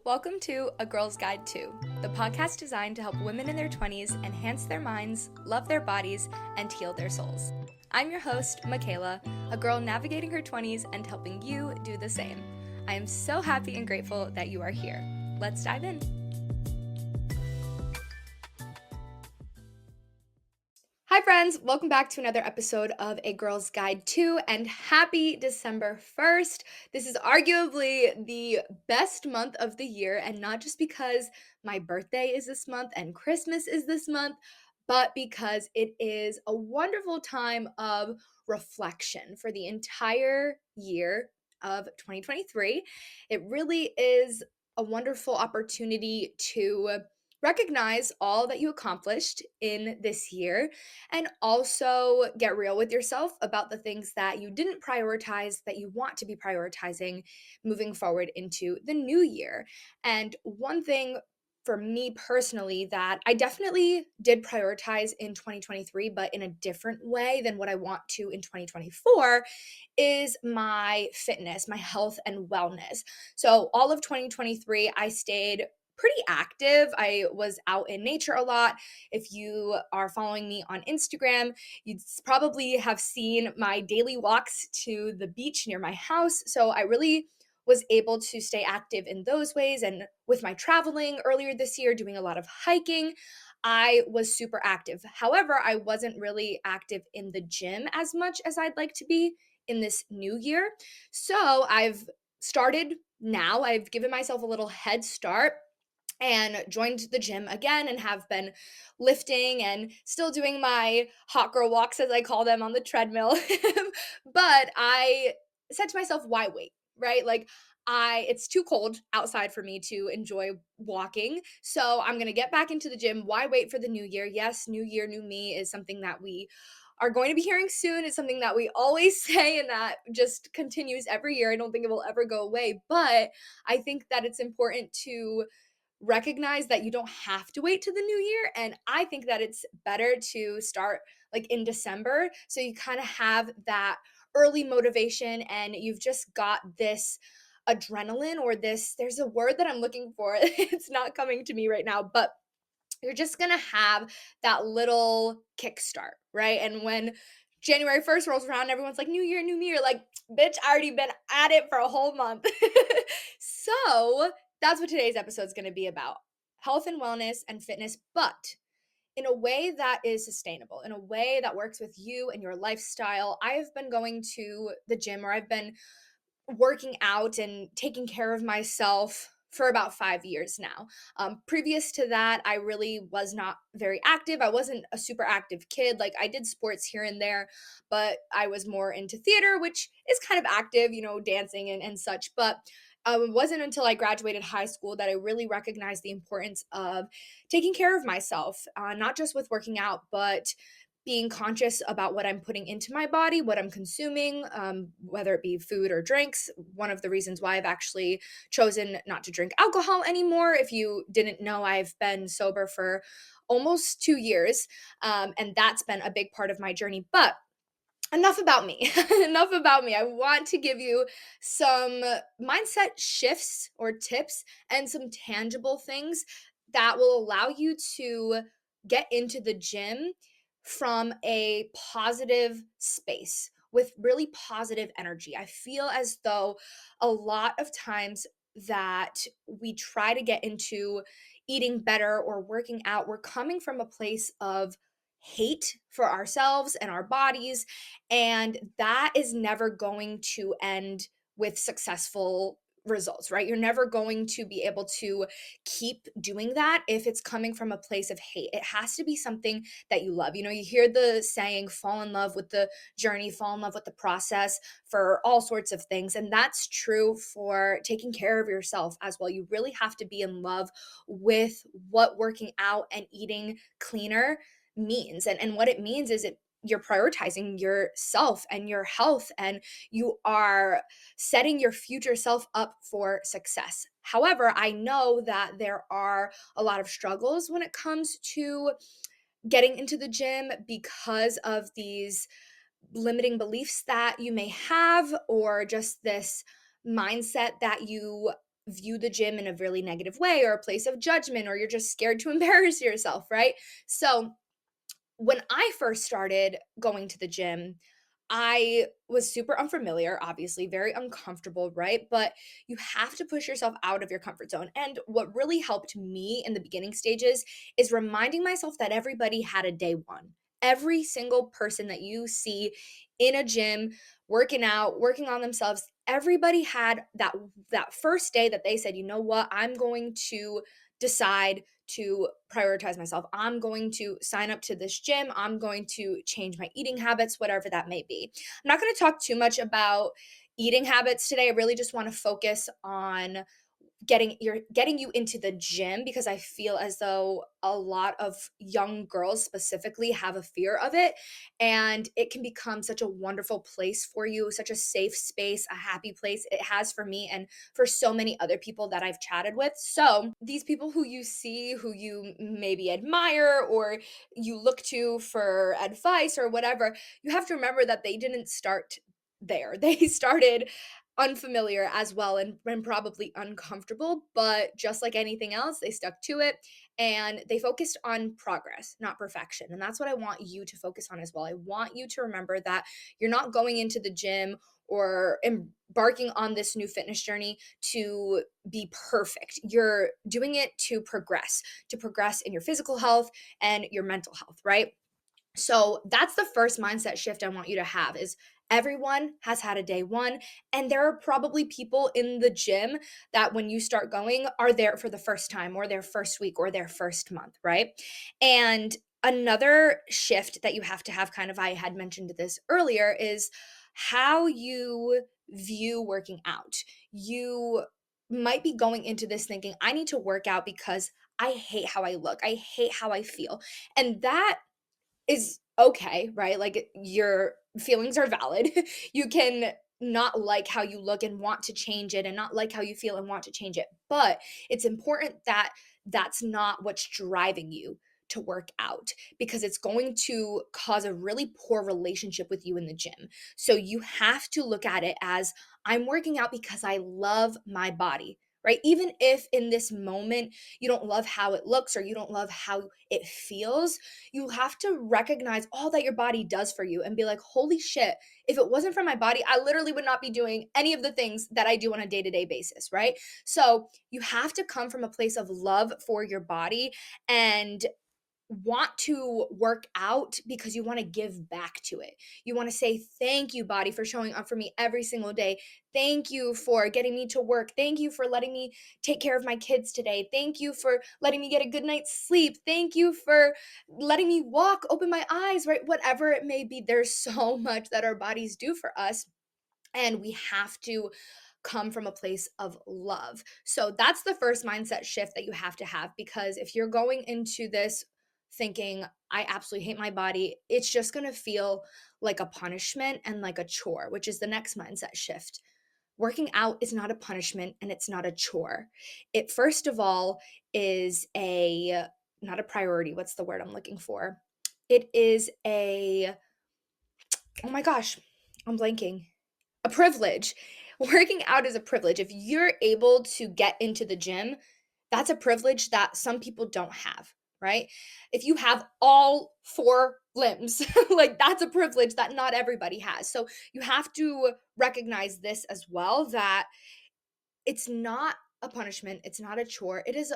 Welcome to A Girl's Guide to, the podcast designed to help women in their 20s enhance their minds, love their bodies, and heal their souls. I'm your host, Michaela, a girl navigating her 20s and helping you do the same. I am so happy and grateful that you are here. Let's dive in. Hi friends, welcome back to another episode of A Girl's Guide to, and happy December 1st. This is arguably the best month of the year, and not just because my birthday is this month and Christmas is this month, but because it is a wonderful time of reflection for the entire year of 2023. It really is a wonderful opportunity to recognize all that you accomplished in this year and also get real with yourself about the things that you didn't prioritize that you want to be prioritizing moving forward into the new year. And one thing for me personally that I definitely did prioritize in 2023, but in a different way than what I want to in 2024, is my fitness, my health, and wellness. So, all of 2023, I stayed pretty active. I was out in nature a lot. If you are following me on Instagram, you'd probably have seen my daily walks to the beach near my house. So I really was able to stay active in those ways. And with my traveling earlier this year, doing a lot of hiking, I was super active. However, I wasn't really active in the gym as much as I'd like to be in this new year. So I've started now, I've given myself a little head start and joined the gym again and have been lifting and still doing my hot girl walks, as I call them, on the treadmill. But I said to myself, why wait? Right? Like, it's too cold outside for me to enjoy walking. So I'm going to get back into the gym. Why wait for the new year? Yes, new year, new me is something that we are going to be hearing soon. It's something that we always say and that just continues every year. I don't think it will ever go away, but I think that it's important to recognize that you don't have to wait to the new year. And I think that it's better to start like in December. So you kind of have that early motivation and you've just got this adrenaline or this, there's a word that I'm looking for. It's not coming to me right now, but you're just gonna have that little kickstart, right? And when January 1st rolls around, everyone's like, New year, new me. You're like, bitch, I already been at it for a whole month. So that's what today's episode is gonna be about: health and wellness and fitness, but in a way that is sustainable, in a way that works with you and your lifestyle. I have been going to the gym, or I've been working out and taking care of myself for about 5 years now. Previous to that, I really was not very active. I wasn't a super active kid. Like, I did sports here and there, but I was more into theater, which is kind of active, dancing and such. But it wasn't until I graduated high school that I really recognized the importance of taking care of myself, not just with working out, but being conscious about what I'm putting into my body, what I'm consuming, whether it be food or drinks. One of the reasons why I've actually chosen not to drink alcohol anymore. If you didn't know, I've been sober for almost 2 years, and that's been a big part of my journey. But enough about me. Enough about me. I want to give you some mindset shifts or tips and some tangible things that will allow you to get into the gym from a positive space with really positive energy. I feel as though a lot of times that we try to get into eating better or working out, we're coming from a place of hate for ourselves and our bodies, and that is never going to end with successful results, right? You're never going to be able to keep doing that if it's coming from a place of hate. It has to be something that you love. You hear the saying, fall in love with the journey, fall in love with the process for all sorts of things. And that's true for taking care of yourself as well. You really have to be in love with what working out and eating cleaner means. And what it means is you're prioritizing yourself and your health, and you are setting your future self up for success. However, I know that there are a lot of struggles when it comes to getting into the gym because of these limiting beliefs that you may have, or just this mindset that you view the gym in a really negative way or a place of judgment, or you're just scared to embarrass yourself, right? So when I first started going to the gym, I was super unfamiliar, obviously, very uncomfortable, right? But you have to push yourself out of your comfort zone. And what really helped me in the beginning stages is reminding myself that everybody had a day one. Every single person that you see in a gym, working out, working on themselves, everybody had that first day that they said, "You know what? I'm going to decide to prioritize myself. I'm going to sign up to this gym. I'm going to change my eating habits, whatever that may be." I'm not going to talk too much about eating habits today. I really just want to focus on getting you into the gym, because I feel as though a lot of young girls specifically have a fear of it, and it can become such a wonderful place for you, such a safe space, a happy place. It has for me and for so many other people that I've chatted with. So, these people who you see, who you maybe admire or you look to for advice or whatever, you have to remember that they didn't start there. They started unfamiliar as well, and probably uncomfortable, but just like anything else, they stuck to it and they focused on progress, not perfection. And that's what I want you to focus on as well. I want you to remember that you're not going into the gym or embarking on this new fitness journey to be perfect. You're doing it to progress in your physical health and your mental health, right? So that's the first mindset shift I want you to have is everyone has had a day one, and there are probably people in the gym that when you start going are there for the first time or their first week or their first month, right? And another shift that you have to have, kind of, I had mentioned this earlier, is how you view working out. You might be going into this thinking, I need to work out because I hate how I look. I hate how I feel. And that is okay, right? Like, your feelings are valid. You can not like how you look and want to change it, and not like how you feel and want to change it. But it's important that that's not what's driving you to work out, because it's going to cause a really poor relationship with you in the gym. So you have to look at it as, I'm working out because I love my body. Right? Even if in this moment you don't love how it looks or you don't love how it feels, you have to recognize all that your body does for you and be like, holy shit, if it wasn't for my body, I literally would not be doing any of the things that I do on a day to day basis, right? So you have to come from a place of love for your body and want to work out because you want to give back to it. You want to say, thank you, body, for showing up for me every single day. Thank you for getting me to work. Thank you for letting me take care of my kids today. Thank you for letting me get a good night's sleep. Thank you for letting me walk, open my eyes, right? Whatever it may be, there's so much that our bodies do for us. And we have to come from a place of love. So that's the first mindset shift that you have to have, because if you're going into this thinking, I absolutely hate my body, it's just going to feel like a punishment and like a chore, which is the next mindset shift. Working out is not a punishment and it's not a chore. It, first of all, is a not a priority. What's the word I'm looking for? It is a, oh my gosh, I'm blanking, a privilege. Working out is a privilege. If you're able to get into the gym, that's a privilege that some people don't have, right? If you have all four limbs, like, that's a privilege that not everybody has. So you have to recognize this as well, that it's not a punishment, it's not a chore. It is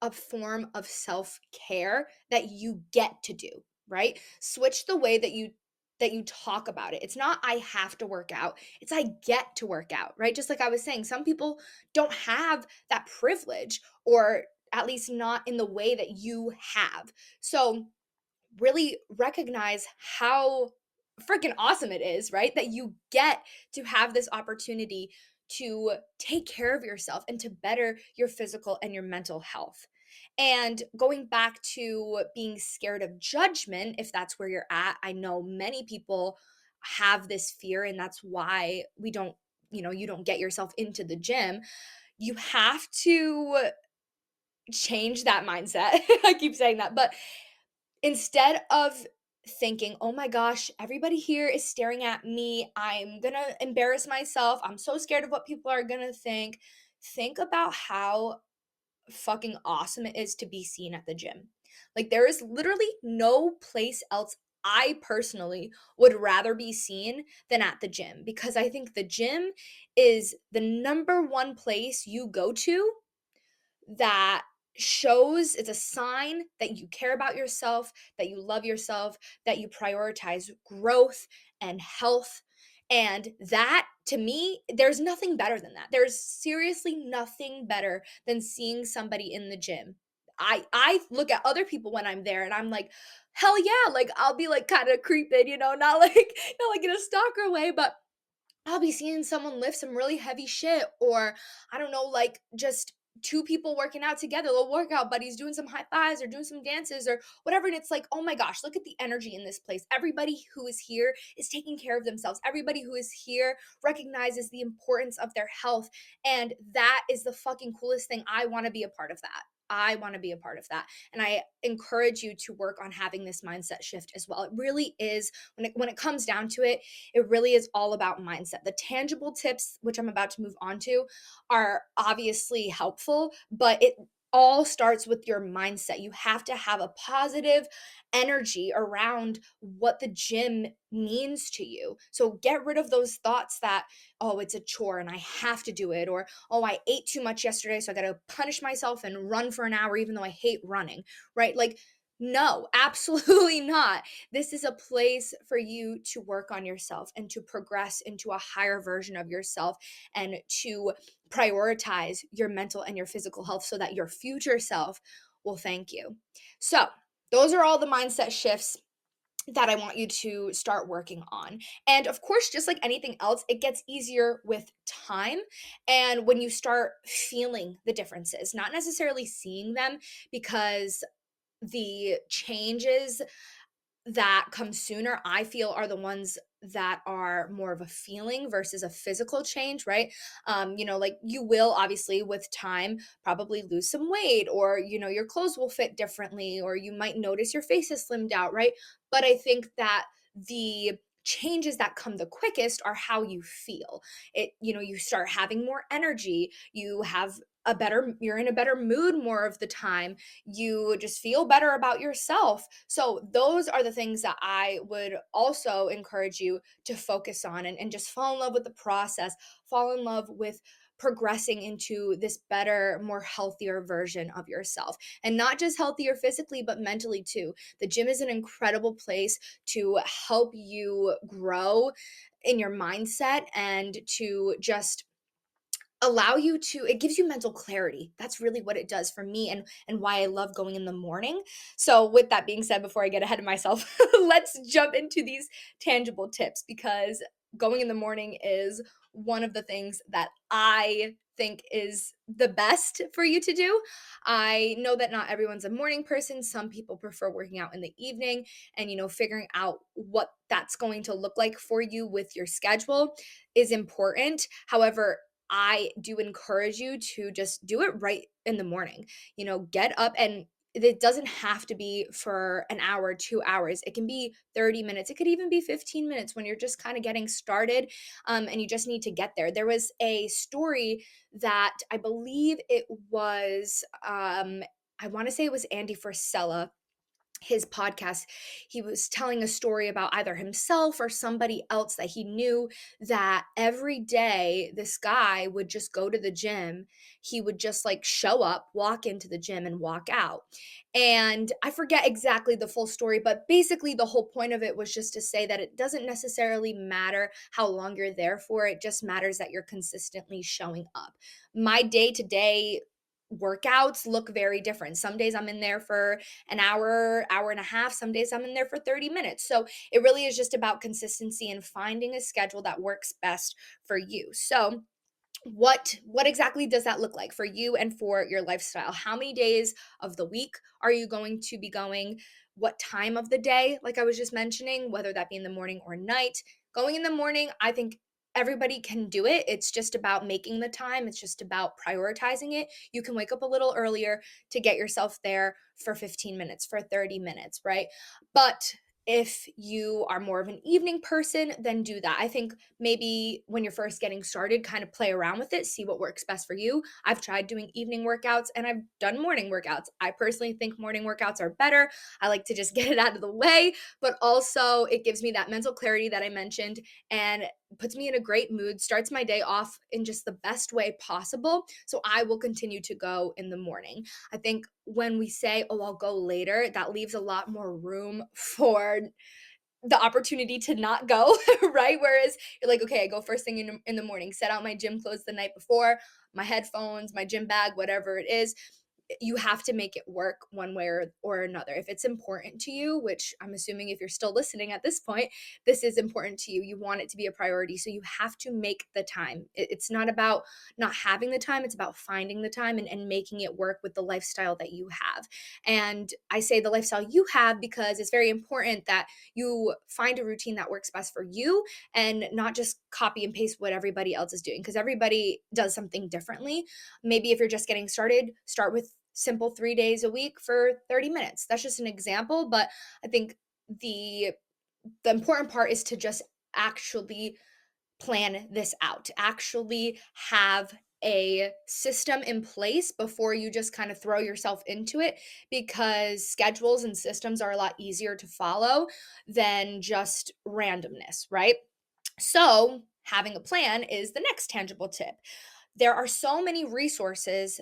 a form of self-care that you get to do, right? Switch the way that you talk about it. It's not I have to work out, it's I get to work out, right? Just like I was saying, some people don't have that privilege, or at least not in the way that you have. So really recognize how freaking awesome it is, right? That you get to have this opportunity to take care of yourself and to better your physical and your mental health. And going back to being scared of judgment, if that's where you're at, I know many people have this fear, and that's why we don't, you don't get yourself into the gym. You have to change that mindset. I keep saying that, but instead of thinking, "Oh my gosh, everybody here is staring at me. I'm gonna embarrass myself. I'm so scared of what people are gonna think." think about how fucking awesome it is to be seen at the gym. Like, there is literally no place else I personally would rather be seen than at the gym, because I think the gym is the number one place you go to that shows, it's a sign that you care about yourself, that you love yourself, that you prioritize growth and health. And that, to me, there's nothing better than that. There's seriously nothing better than seeing somebody in the gym. I look at other people when I'm there and I'm like, hell yeah, like I'll be like kind of creeping, not like not like in a stalker way, but I'll be seeing someone lift some really heavy shit, or I don't know, like just two people working out together, little workout buddies doing some high fives or doing some dances or whatever. And it's like, oh my gosh, look at the energy in this place. Everybody who is here is taking care of themselves. Everybody who is here recognizes the importance of their health. And that is the fucking coolest thing. I want to be a part of that. I want to be a part of that. And I encourage you to work on having this mindset shift as well. It really is, when it comes down to it, it really is all about mindset. The tangible tips, which I'm about to move on to, are obviously helpful, but it all starts with your mindset. You have to have a positive energy around what the gym means to you. So get rid of those thoughts that, oh, it's a chore and I have to do it, or, oh, I ate too much yesterday, so I got to punish myself and run for an hour, even though I hate running, right? Like, no, absolutely not. This is a place for you to work on yourself and to progress into a higher version of yourself and to prioritize your mental and your physical health so that your future self will thank you. So, those are all the mindset shifts that I want you to start working on. And of course, just like anything else, it gets easier with time and when you start feeling the differences, not necessarily seeing them, because the changes that come sooner, I feel, are the ones that are more of a feeling versus a physical change, right? Like you will obviously with time probably lose some weight, or your clothes will fit differently, or you might notice your face is slimmed out, right? But I think that the changes that come the quickest are how you feel. You start having more energy, you're in a better mood more of the time, you just feel better about yourself. So, those are the things that I would also encourage you to focus on, and just fall in love with the process, fall in love with progressing into this better, more healthier version of yourself. And not just healthier physically, but mentally too. The gym is an incredible place to help you grow in your mindset and to just allow you to, it gives you mental clarity. That's really what it does for me, and why I love going in the morning. So with that being said, before I get ahead of myself, let's jump into these tangible tips, because going in the morning is one of the things that I think is the best for you to do. I know that not everyone's a morning person. Some people prefer working out in the evening, and figuring out what that's going to look like for you with your schedule is important. However, I do encourage you to just do it right in the morning. Get up, and it doesn't have to be for an hour, 2 hours. It can be 30 minutes. It could even be 15 minutes when you're just kind of getting started, and you just need to get there. There was a story that I believe it was, I want to say it was Andy Frisella, his podcast. He was telling a story about either himself or somebody else that he knew, that every day this guy would just go to the gym. He would just like show up, walk into the gym, and walk out. And I forget exactly the full story, but basically the whole point of it was just to say that it doesn't necessarily matter how long you're there for, it just matters that you're consistently showing up. My day to day workouts look very different. Some days I'm in there for an hour, hour and a half. Some days I'm in there for 30 minutes. So it really is just about consistency and finding a schedule that works best for you. So what exactly does that look like for you and for your lifestyle? How many days of the week are you going to be going? What time of the day, like I was just mentioning, whether that be in the morning or night? Going in the morning, I think everybody can do it. It's just about making the time, it's just about prioritizing it. You can wake up a little earlier to get yourself there for 15 minutes, for 30 minutes, right? But If you are more of an evening person, then do that. I think maybe when you're first getting started, kind of play around with it, see what works best for you. I've tried doing evening workouts and I've done morning workouts. I personally think morning workouts are better. I like to just get it out of the way, but also it gives me that mental clarity that I mentioned and puts me in a great mood, starts my day off in just the best way possible. So I will continue to go in the morning. I think when we say, "Oh, I'll go later," that leaves a lot more room for the opportunity to not go, right? Whereas you're like, "Okay, I go first thing in the morning, set out my gym clothes the night before, my headphones, my gym bag, whatever it is." You have to make it work one way or another. If it's important to you, which I'm assuming if you're still listening at this point, this is important to you. You want it to be a priority. So you have to make the time. It's not about not having the time, it's about finding the time and making it work with the lifestyle that you have. And I say the lifestyle you have because it's very important that you find a routine that works best for you and not just copy and paste what everybody else is doing because everybody does something differently. Maybe if you're just getting started, start with simple 3 days a week for 30 minutes. That's just an example, but I think the the important part is to just actually plan this out, actually have a system in place before you just kind of throw yourself into it because schedules and systems are a lot easier to follow than just randomness, right? So, having a plan is the next tangible tip. There are so many resources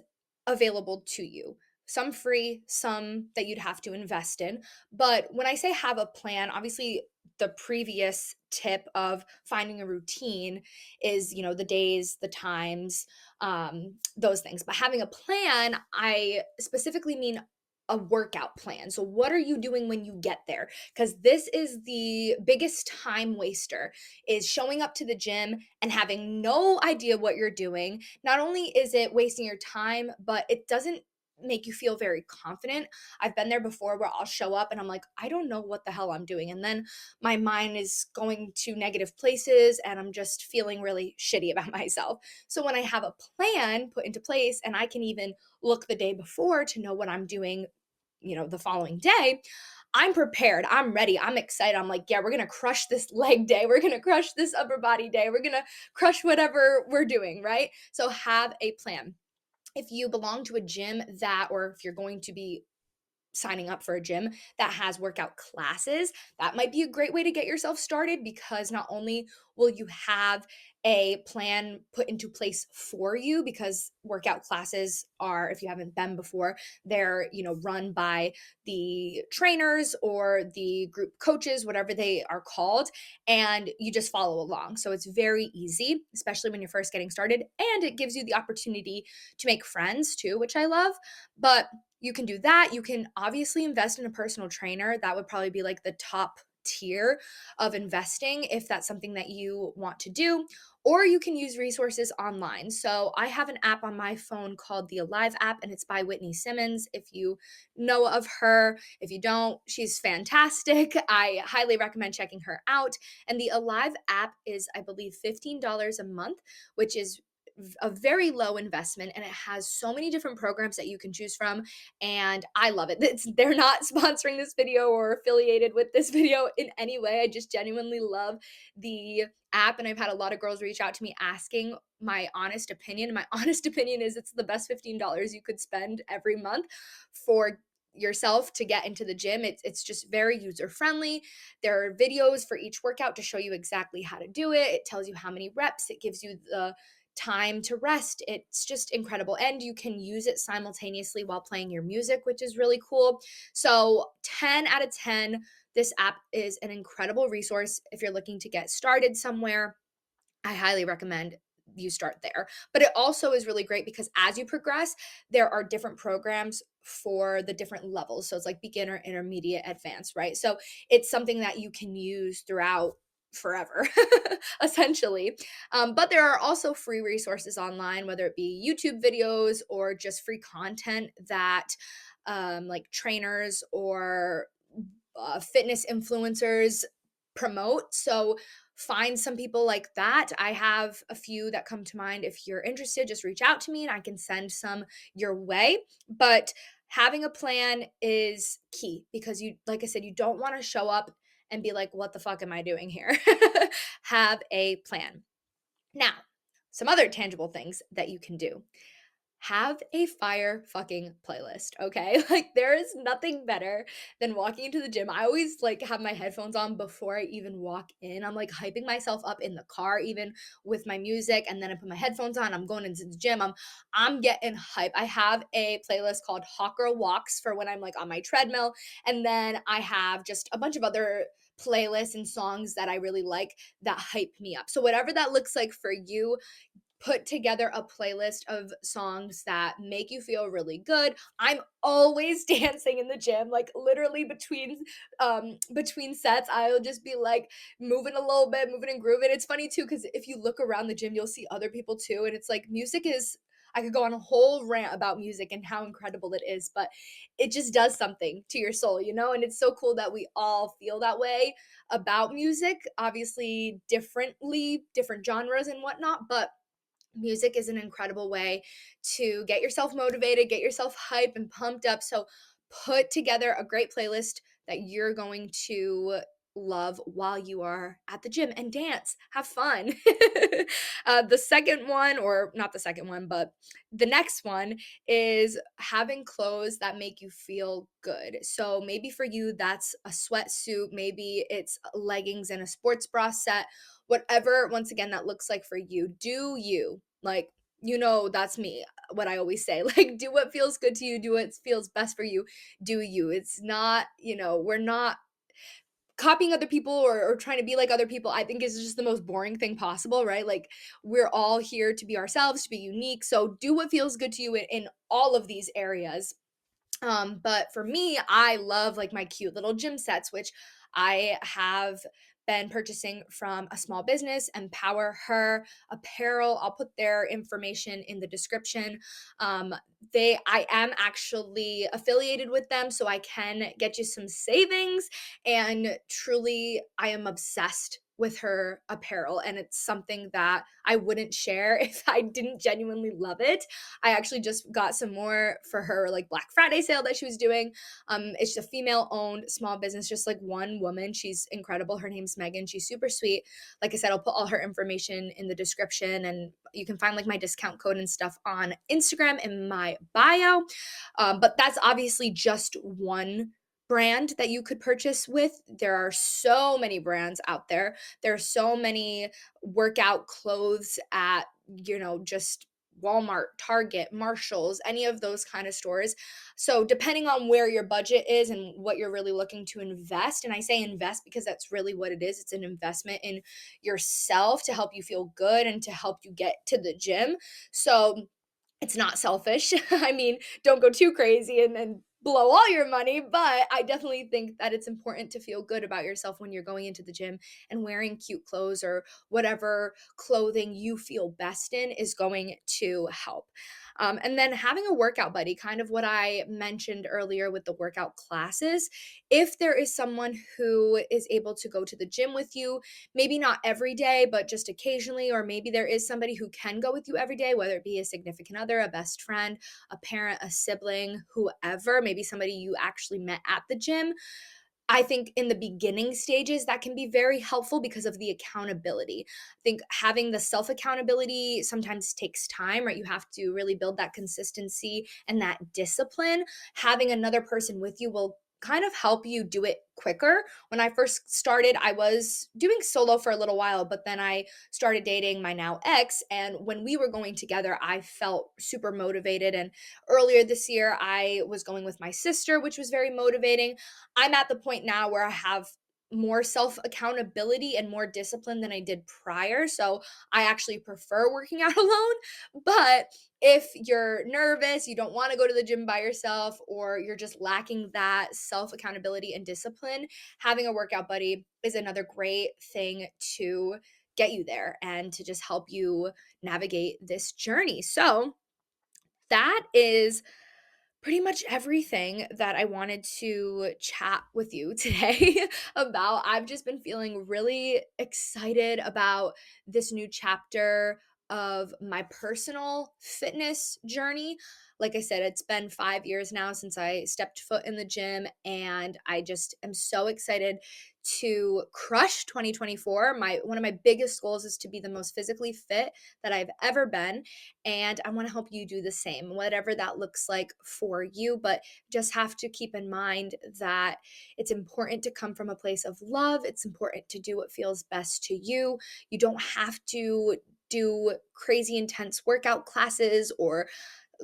available to you. Some free, some that you'd have to invest in. But when I say have a plan, obviously the previous tip of finding a routine is, the days, the times, those things. But having a plan, I specifically mean a workout plan. So, what are you doing when you get there? Because this is the biggest time waster is showing up to the gym and having no idea what you're doing. Not only is it wasting your time, but it doesn't make you feel very confident. I've been there before where I'll show up and I'm like, I don't know what the hell I'm doing. And then my mind is going to negative places and I'm just feeling really shitty about myself. So when I have a plan put into place and I can even look the day before to know what I'm doing, the following day, I'm prepared. I'm ready. I'm excited. I'm like, yeah, we're going to crush this leg day. We're going to crush this upper body day. We're going to crush whatever we're doing, right? So have a plan. If you belong to a gym or if you're going to be signing up for a gym that has workout classes, that might be a great way to get yourself started because not only will you have a plan put into place for you because workout classes are, if you haven't been before, they're, run by the trainers or the group coaches, whatever they are called, and you just follow along. So it's very easy, especially when you're first getting started, and it gives you the opportunity to make friends too, which I love. But you can do that. You can obviously invest in a personal trainer. That would probably be like the top tier of investing if that's something that you want to do. Or you can use resources online. So I have an app on my phone called the Alive app, and it's by Whitney Simmons. If you know of her, if you don't, she's fantastic. I highly recommend checking her out. And the Alive app is, I believe, $15 a month, which is a very low investment, and it has so many different programs that you can choose from, and I love it. They're not sponsoring this video or affiliated with this video in any way. I just genuinely love the app, and I've had a lot of girls reach out to me asking my honest opinion. My honest opinion is it's the best $15 you could spend every month for yourself to get into the gym. It's just very user friendly. There are videos for each workout to show you exactly how to do it. It tells you how many reps. It gives you the time to rest. It's just incredible. And you can use it simultaneously while playing your music, which is really cool. So, 10 out of 10, this app is an incredible resource if you're looking to get started somewhere. I highly recommend you start there. But it also is really great because as you progress, there are different programs for the different levels. So it's like beginner, intermediate, advanced, right? So it's something that you can use throughout forever, essentially. But there are also free resources online, whether it be YouTube videos or just free content that like trainers or fitness influencers promote. So find some people like that. I have a few that come to mind. If you're interested, just reach out to me and I can send some your way. But having a plan is key because like I said, you don't want to show up and be like, what the fuck am I doing here? Have a plan. Now, some other tangible things that you can do. Have a fire fucking playlist, okay? Like there is nothing better than walking into the gym. I always like have my headphones on before I even walk in. I'm like hyping myself up in the car even with my music, and then I put my headphones on. I'm going into the gym. I'm getting hype. I have a playlist called Hot Girl Walks for when I'm like on my treadmill, and then I have just a bunch of other playlists and songs that I really like that hype me up. So whatever that looks like for you, put together a playlist of songs that make you feel really good. I'm always dancing in the gym, like literally between sets, I'll just be like moving a little bit, moving and grooving. It's funny too cuz if you look around the gym, you'll see other people too, and it's like music is, I could go on a whole rant about music and how incredible it is, but it just does something to your soul, you know? And it's so cool that we all feel that way about music, obviously differently, different genres and whatnot, but music is an incredible way to get yourself motivated, get yourself hype and pumped up. So put together a great playlist that you're going to love while you are at the gym and dance. Have fun. The second one, or not the second one, but the next one is having clothes that make you feel good. So maybe for you, that's a sweatsuit, maybe it's leggings and a sports bra set, whatever, once again, that looks like for you. Do you. Like, that's me. What I always say, like, do what feels good to you, do what feels best for you, do you. It's not, we're not copying other people or trying to be like other people. I think is just the most boring thing possible, right? Like, we're all here to be ourselves, to be unique. So do what feels good to you in all of these areas. But for me, I love like my cute little gym sets, which I have been purchasing from a small business, Her Apparel. I'll put their information in the description. I am actually affiliated with them, so I can get you some savings. And truly, I am obsessed with Her Apparel, and it's something that I wouldn't share if I didn't genuinely love it. I actually just got some more for her like Black Friday sale that she was doing. It's a female owned small business, just like one woman. She's incredible. Her name's Megan. She's super sweet. Like I said, I'll put all her information in the description, and you can find like my discount code and stuff on Instagram in my bio. But that's obviously just one brand that you could purchase with. There are so many brands out there. There are so many workout clothes at, just Walmart, Target, Marshalls, any of those kind of stores. So, depending on where your budget is and what you're really looking to invest, and I say invest because that's really what it is, it's an investment in yourself to help you feel good and to help you get to the gym. So, it's not selfish. I mean, don't go too crazy and blow all your money, but I definitely think that it's important to feel good about yourself when you're going into the gym, and wearing cute clothes or whatever clothing you feel best in is going to help. And then having a workout buddy, kind of what I mentioned earlier with the workout classes. If there is someone who is able to go to the gym with you, maybe not every day, but just occasionally, or maybe there is somebody who can go with you every day, whether it be a significant other, a best friend, a parent, a sibling, whoever, maybe somebody you actually met at the gym. I think in the beginning stages, that can be very helpful because of the accountability. I think having the self accountability sometimes takes time, right? You have to really build that consistency and that discipline. Having another person with you will kind of help you do it quicker. When I first started, I was doing solo for a little while, but then I started dating my now ex. And when we were going together, I felt super motivated. And earlier this year, I was going with my sister, which was very motivating. I'm at the point now where I have more self accountability and more discipline than I did prior. So I actually prefer working out alone. But if you're nervous, you don't want to go to the gym by yourself, or you're just lacking that self accountability and discipline, having a workout buddy is another great thing to get you there and to just help you navigate this journey. So that is pretty much everything that I wanted to chat with you today about. I've just been feeling really excited about this new chapter of my personal fitness journey. Like I said, it's been 5 years now since I stepped foot in the gym, and I just am so excited to crush 2024. One of my biggest goals is to be the most physically fit that I've ever been, and I want to help you do the same, whatever that looks like for you. But just have to keep in mind that it's important to come from a place of love. It's important to do what feels best to you. You don't have to do crazy intense workout classes or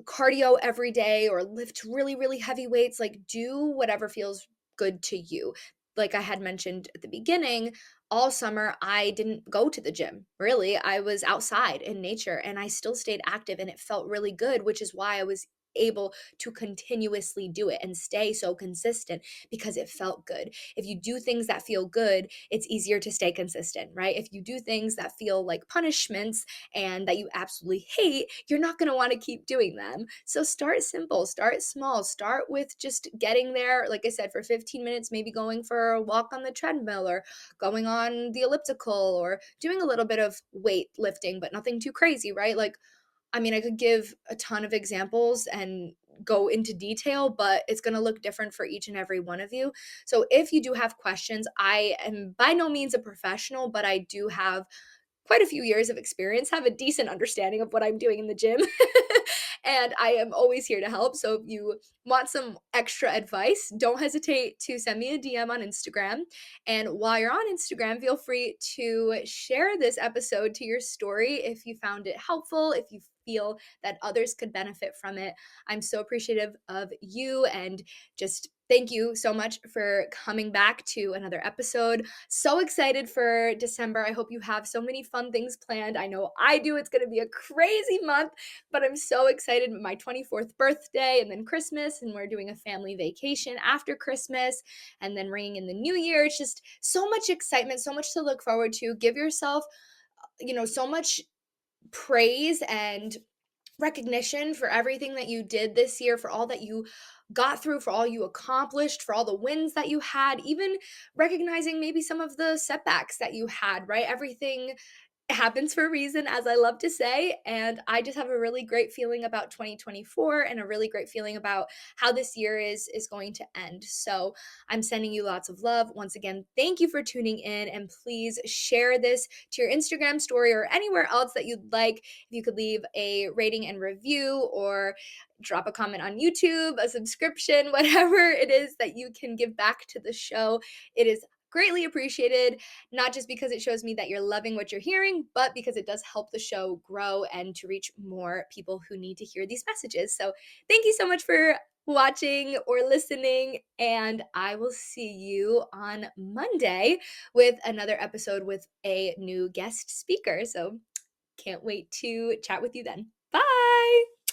cardio every day or lift really, really heavy weights. Like, do whatever feels good to you. Like I had mentioned at the beginning, all summer I didn't go to the gym. Really, I was outside in nature and I still stayed active and it felt really good, which is why I was able to continuously do it and stay so consistent because it felt good. If you do things that feel good, it's easier to stay consistent, right? If you do things that feel like punishments and that you absolutely hate, you're not going to want to keep doing them. So start simple, start small, start with just getting there. Like I said, for 15 minutes, maybe going for a walk on the treadmill or going on the elliptical or doing a little bit of weight lifting, but nothing too crazy, right? Like, I mean, I could give a ton of examples and go into detail, but it's going to look different for each and every one of you. So if you do have questions, I am by no means a professional, but I do have quite a few years of experience, have a decent understanding of what I'm doing in the gym. And I am always here to help. So if you want some extra advice, don't hesitate to send me a DM on Instagram. And while you're on Instagram, feel free to share this episode to your story if you found it helpful, if you feel that others could benefit from it. I'm so appreciative of you and just thank you so much for coming back to another episode. So excited for December. I hope you have so many fun things planned. I know I do. It's going to be a crazy month, but I'm so excited. My 24th birthday and then Christmas, and we're doing a family vacation after Christmas and then ringing in the new year. It's just so much excitement, so much to look forward to. Give yourself, so much praise and recognition for everything that you did this year, for all that you got through, for all you accomplished, for all the wins that you had, even recognizing maybe some of the setbacks that you had, right? Everything happens for a reason, as I love to say. And I just have a really great feeling about 2024 and a really great feeling about how this year is going to end. So I'm sending you lots of love. Once again, thank you for tuning in. And please share this to your Instagram story or anywhere else that you'd like. If you could leave a rating and review or drop a comment on YouTube, a subscription, whatever it is that you can give back to the show, it is greatly appreciated, not just because it shows me that you're loving what you're hearing, but because it does help the show grow and to reach more people who need to hear these messages. So thank you so much for watching or listening, and I will see you on Monday with another episode with a new guest speaker. So can't wait to chat with you then. Bye.